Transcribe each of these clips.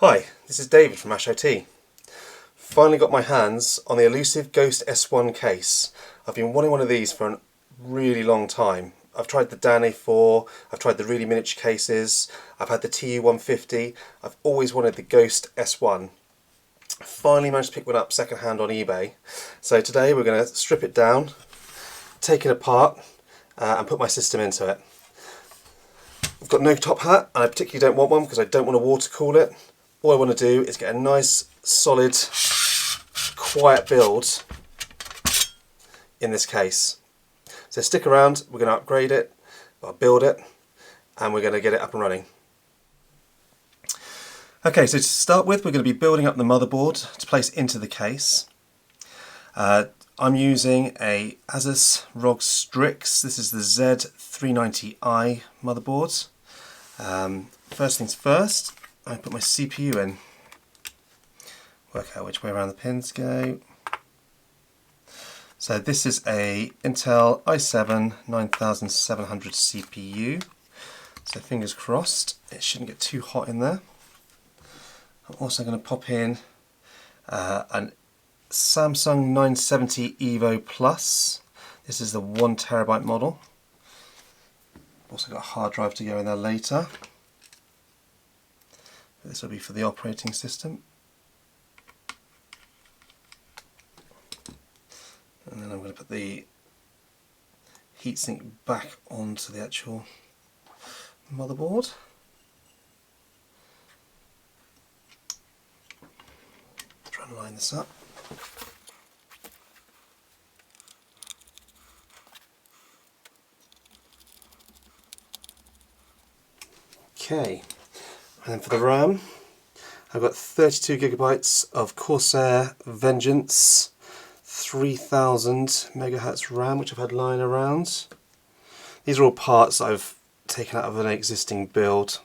Hi, this is David from Ash IT. Finally got my hands on the elusive Ghost S1 case. I've been wanting one of these for a really long time. I've tried the Dan A4, I've tried the really miniature cases, I've had the TU150, I've always wanted the Ghost S1. Finally managed to pick one up second hand on eBay. So today we're going to strip it down, take it apart and put my system into it. I've got no top hat and I particularly don't want one because I don't want to water cool it. All I want to do is get a nice, solid, quiet build in this case. So stick around, we're going to upgrade it, or build it, and we're going to get it up and running. Okay, so to start with, we're going to be building up the motherboard to place into the case. I'm using a Asus ROG Strixx. This is the Z390i motherboard. First things first, I put my CPU in. Work out which way around the pins go. So this is a Intel i7 9700 CPU. So fingers crossed, it shouldn't get too hot in there. I'm also going to pop in an Samsung 970 Evo Plus. This is the 1TB model. Also got a hard drive to go in there later. This will be for the operating system. And then I'm going to put the heatsink back onto the actual motherboard. Try and line this up. Okay, and then for the RAM, I've got 32GB of Corsair Vengeance 3000 MHz RAM, which I've had lying around. These are all parts I've taken out of an existing build.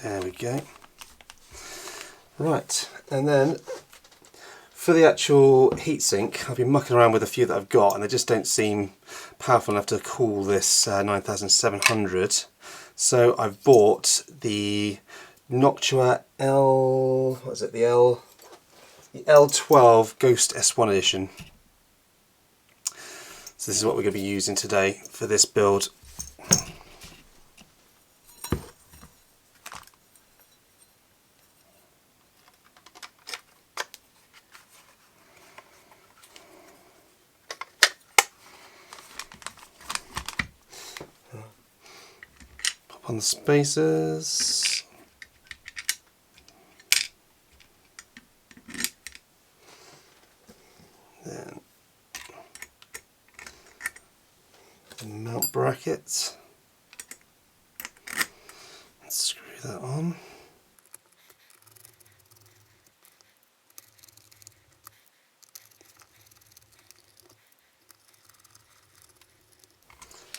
There we go. Right, and then for the actual heatsink, I've been mucking around with a few that I've got and they just don't seem powerful enough to cool this 9700. So I've bought the Noctua the L12 Ghost S1 edition. So this is what we're going to be using today for this build. On the spacers. Then the mount bracket. Let's screw that on.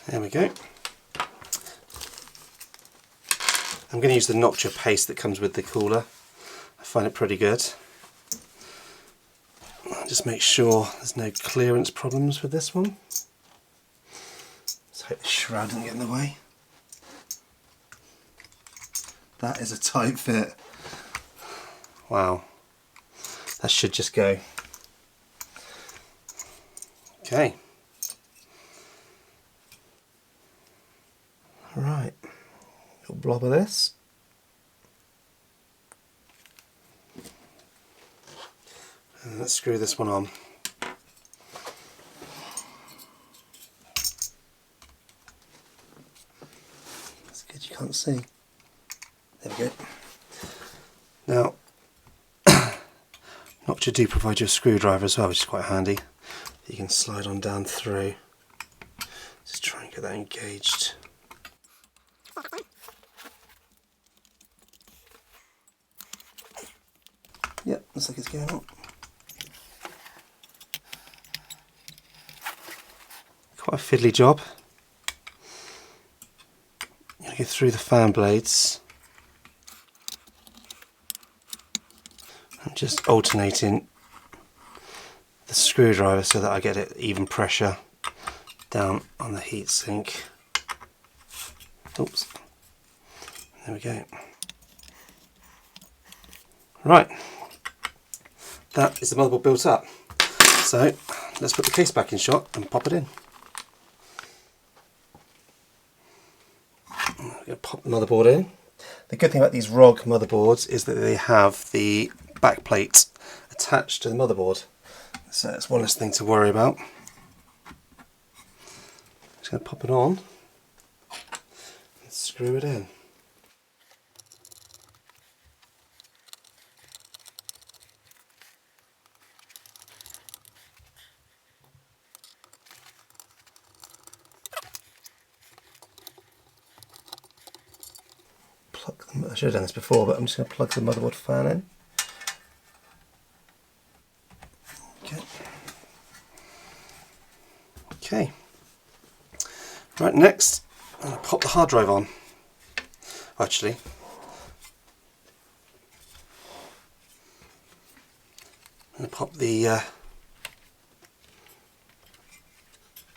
There we go. I'm going to use the noctua paste that comes with the cooler. I find it pretty good. Just make sure there's no clearance problems with this one. Let's hope the shroud doesn't get in the way. That is a tight fit. Wow. That should just go. Okay. Right. Little blob of this. And let's screw this one on. That's good, you can't see. There we go. Now, Noctua do provide you a screwdriver as well, which is quite handy. You can slide on down through. Just try and get that engaged. Yep, looks like it's going up. Quite a fiddly job. You go through the fan blades. I'm just alternating the screwdriver so that I get it even pressure down on the heatsink. Oops. There we go. Right. That is the motherboard built up. So let's put the case back in shot and pop it in. I'm going to pop the motherboard in. The good thing about these ROG motherboards is that they have the back plate attached to the motherboard. So that's one less thing to worry about. Just going to pop it on and screw it in. I should have done this before, but I'm just going to plug the motherboard fan in. Okay. Right, next I'm going to pop the hard drive on. Actually, I'm going to pop the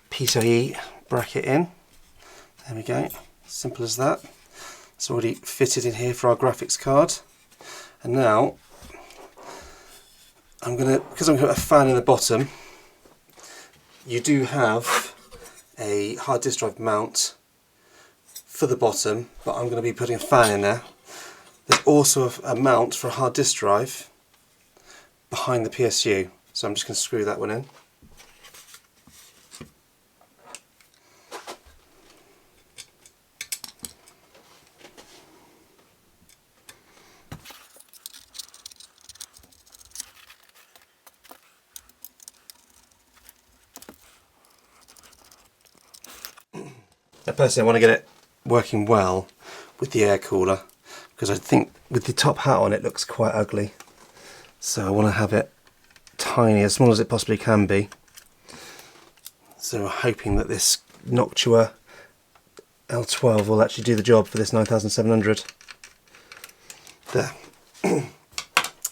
PCIe bracket in. There we go. Simple as that. It's already fitted in here for our graphics card. And now because I'm going to put a fan in the bottom, you do have a hard disk drive mount for the bottom, but I'm going to be putting a fan in there. There's also a mount for a hard disk drive behind the PSU, so I'm just going to screw that one in. Now personally I want to get it working well with the air cooler, because I think with the top hat on it looks quite ugly. So I want to have it tiny, as small as it possibly can be. So we're hoping that this Noctua L12 will actually do the job for this 9700. There. I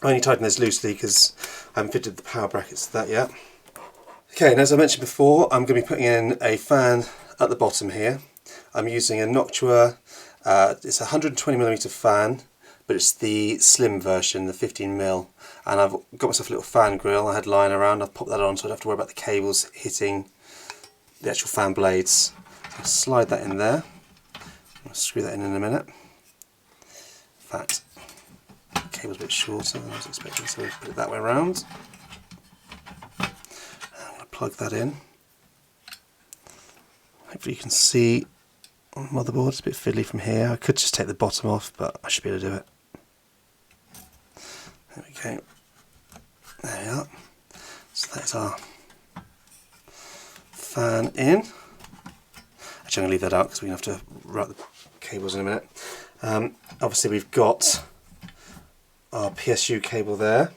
only tightened this loosely because I haven't fitted the power brackets to that yet. Okay, and as I mentioned before, I'm going to be putting in a fan at the bottom here. I'm using a Noctua, it's a 120mm fan, but it's the slim version, the 15mm, and I've got myself a little fan grill I had lying around. I've popped that on so I don't have to worry about the cables hitting the actual fan blades. I'll slide that in there. I'll screw that in a minute. In fact, the cable's a bit shorter than I was expecting, so we'll put it that way around. I'm going to plug that in. Hopefully you can see on the motherboard, it's a bit fiddly from here. I could just take the bottom off, but I should be able to do it. There we go. There we are. So that's our fan in. Actually, I'm going to leave that out because we're going to have to route the cables in a minute. Obviously we've got our PSU cable there,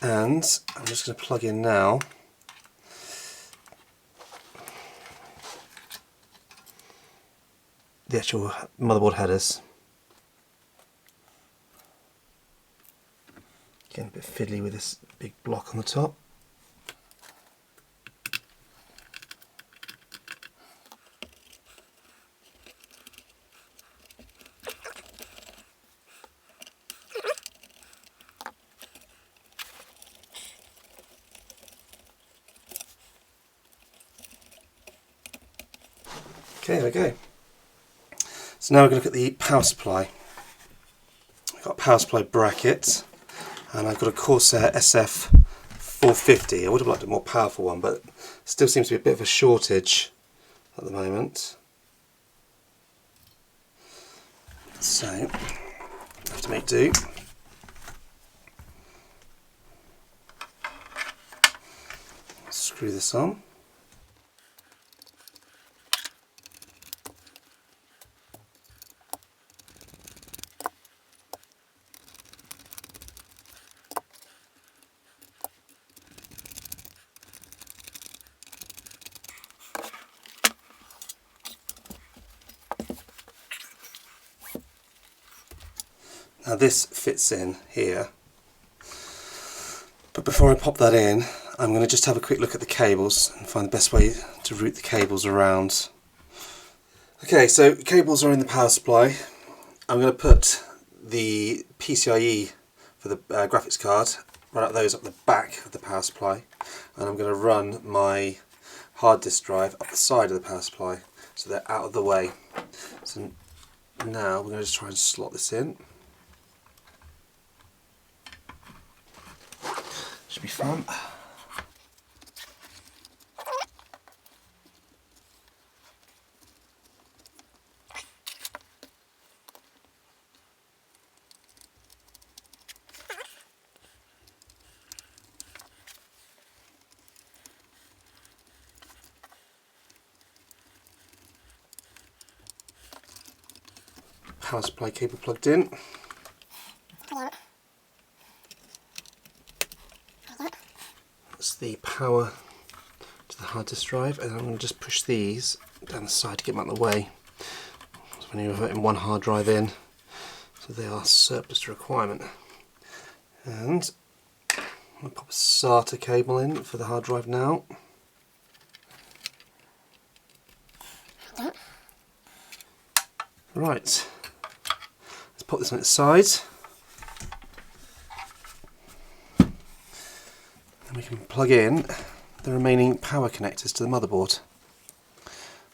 and I'm just going to plug in now the actual motherboard headers. Getting a bit fiddly with this big block on the top. Okay, there we go. So now we're going to look at the power supply. I've got a power supply bracket, and I've got a Corsair SF450. I would have liked a more powerful one, but still seems to be a bit of a shortage at the moment. So, I have to make do. Screw this on. Now this fits in here, but before I pop that in, I'm going to just have a quick look at the cables and find the best way to route the cables around. Okay, so cables are in the power supply. I'm going to put the PCIe for the graphics card, run those up the back of the power supply, and I'm going to run my hard disk drive up the side of the power supply so they're out of the way. So now we're going to just try and slot this in. Should be fun. Power supply cable plugged in. That's the power to the hard disk drive, and I'm going to just push these down the side to get them out of the way. So when you're putting one hard drive in, so they are surplus to requirement. And I'm going to pop a SATA cable in for the hard drive now. Right, let's put this on its side. And we can plug in the remaining power connectors to the motherboard.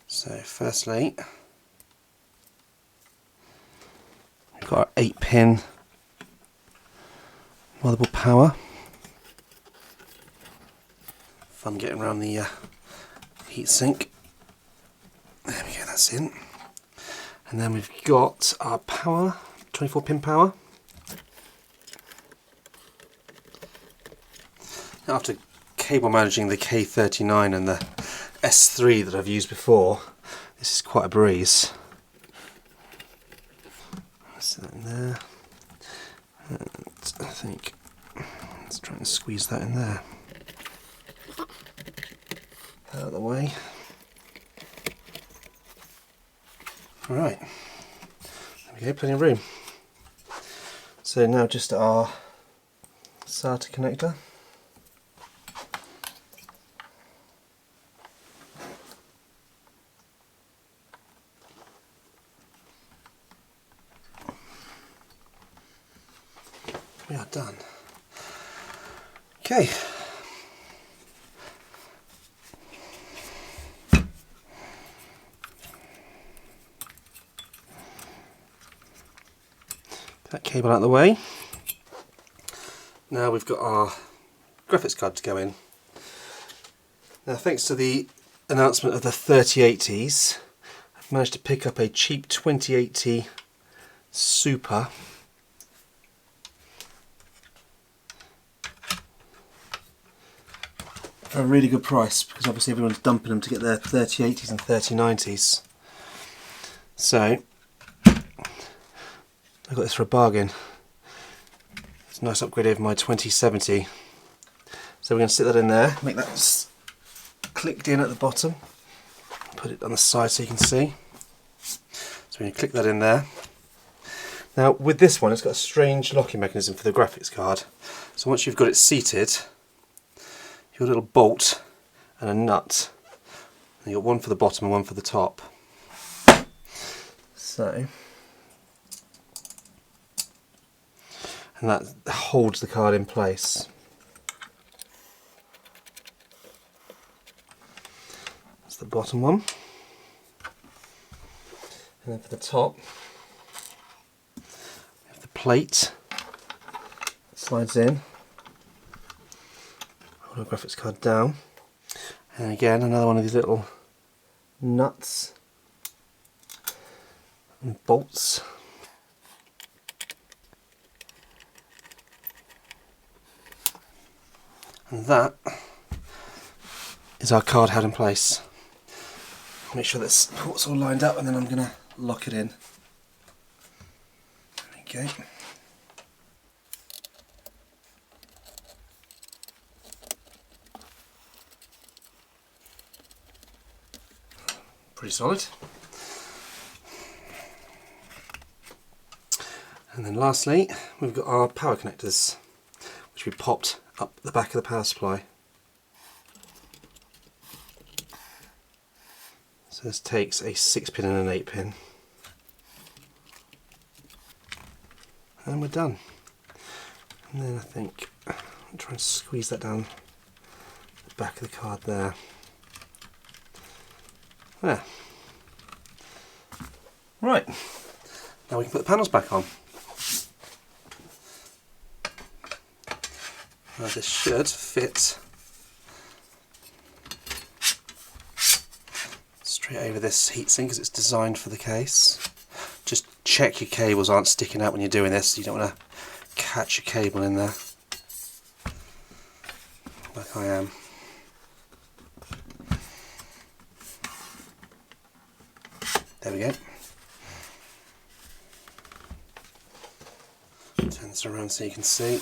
So firstly, we've got our 8-pin motherboard power. Fun getting around the heatsink. There we go, that's in. And then we've got our power, 24-pin power. Now, after cable managing the K39 and the S3 that I've used before, this is quite a breeze. Set that in there. And I think, let's try and squeeze that in there. Out of the way. Right, there we go, plenty of room. So now just our SATA connector. We are done. Okay. That cable out of the way. Now we've got our graphics card to go in. Now, thanks to the announcement of the 3080s, I've managed to pick up a cheap 2080 Super. For a really good price, because obviously everyone's dumping them to get their 3080s and 3090s. So I got this for a bargain. It's a nice upgrade over my 2070. So we're going to stick that in there, make that clicked in at the bottom, put it on the side so you can see. So we're going to click that in there. Now with this one, it's got a strange locking mechanism for the graphics card. So once you've got it seated, you've got a little bolt and a nut. And you've got one for the bottom and one for the top. So, and that holds the card in place. That's the bottom one. And then for the top, we have the plate that slides in. Hold our graphics card down. And again, another one of these little nuts and bolts. And that is our card held in place. Make sure this port's all lined up, and then I'm going to lock it in. There we go. Pretty solid. And then lastly, we've got our power connectors, which we popped up the back of the power supply. So this takes a 6-pin and an 8-pin. And we're done. And then I think I'll try and squeeze that down the back of the card there. There. Right, now we can put the panels back on. Now this should fit straight over this heatsink because it's designed for the case. Just check your cables aren't sticking out when you're doing this, you don't want to catch your cable in there, like I am. There we go. Turn this around so you can see.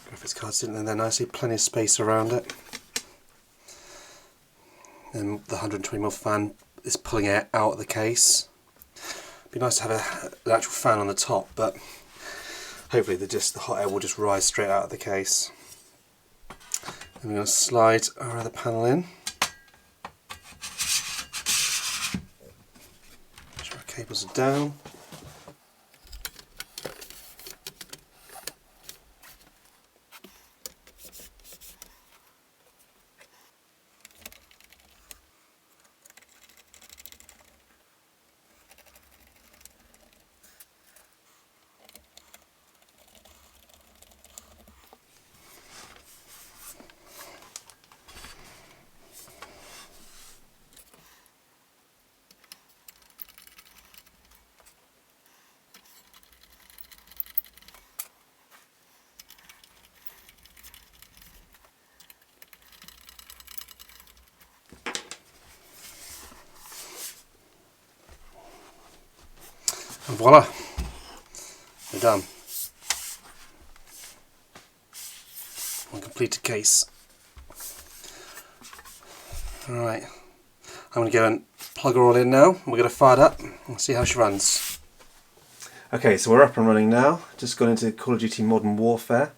Graphics card's sitting in there nicely, plenty of space around it. And the 120mm fan is pulling air out of the case. It'd be nice to have an actual fan on the top, but hopefully the hot air will just rise straight out of the case. And we're going to slide our other panel in. Make sure our cables are down. And voila, we're done. One completed case. Alright, I'm going to go and plug her all in now. We're going to fire it up and see how she runs. Okay, so we're up and running now. Just gone into Call of Duty Modern Warfare.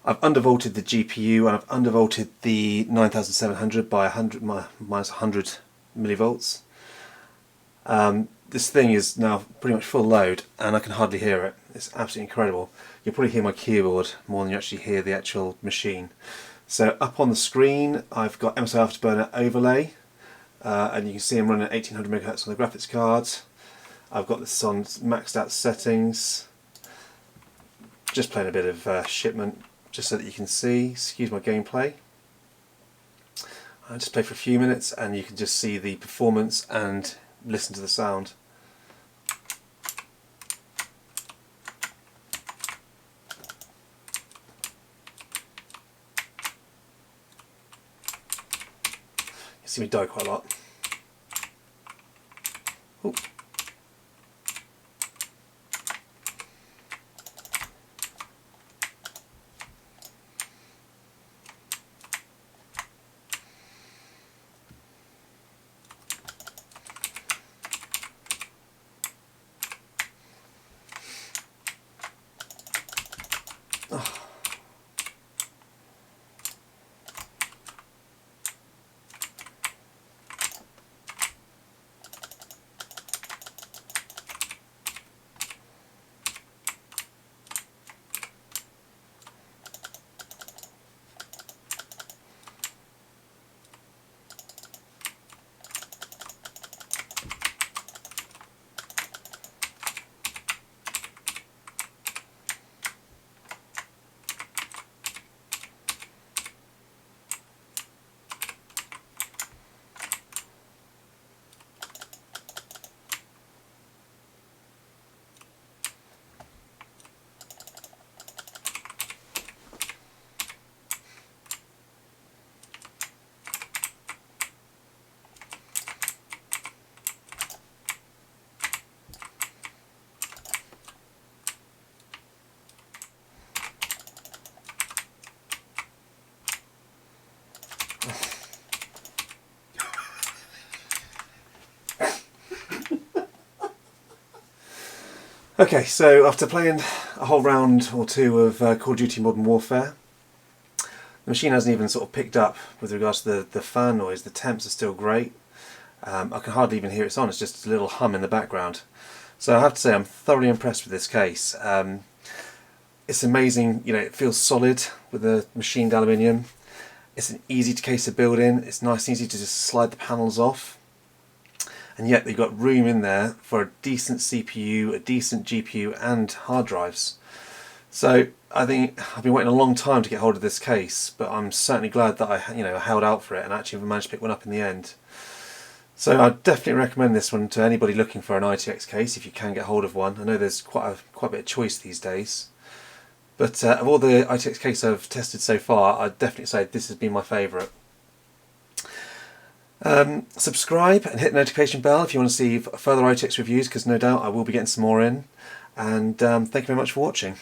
I've undervolted the GPU and I've undervolted the 9700 by 100 minus 100 millivolts. This thing is now pretty much full load and I can hardly hear it. It's absolutely incredible. You'll probably hear my keyboard more than you actually hear the actual machine. So up on the screen I've got MSI Afterburner overlay and you can see I'm running at 1800 MHz on the graphics card. I've got this on maxed out settings. Just playing a bit of shipment just so that you can see. Excuse my gameplay. I'll just play for a few minutes and you can just see the performance and listen to the sound. You see me die quite a lot. Ooh. Okay, so after playing a whole round or two of Call of Duty Modern Warfare, I'm machine hasn't even sort of picked up with regards to the fan noise. The temps are still great. I can hardly even hear it's on, it's just a little hum in the background. So I have to say I'm thoroughly impressed with this case. It's amazing, you know, it feels solid with the machined aluminium. It's an easy case to build in, it's nice and easy to just slide the panels off. And yet you've got room in there for a decent CPU, a decent GPU and hard drives. So I think I've been waiting a long time to get hold of this case, but I'm certainly glad that I held out for it and actually managed to pick one up in the end. So I definitely recommend this one to anybody looking for an ITX case if you can get hold of one. I know there's quite a bit of choice these days. But of all the ITX cases I've tested so far, I'd definitely say this has been my favourite. Subscribe and hit the notification bell if you want to see further ITX reviews, because no doubt I will be getting some more in. And thank you very much for watching.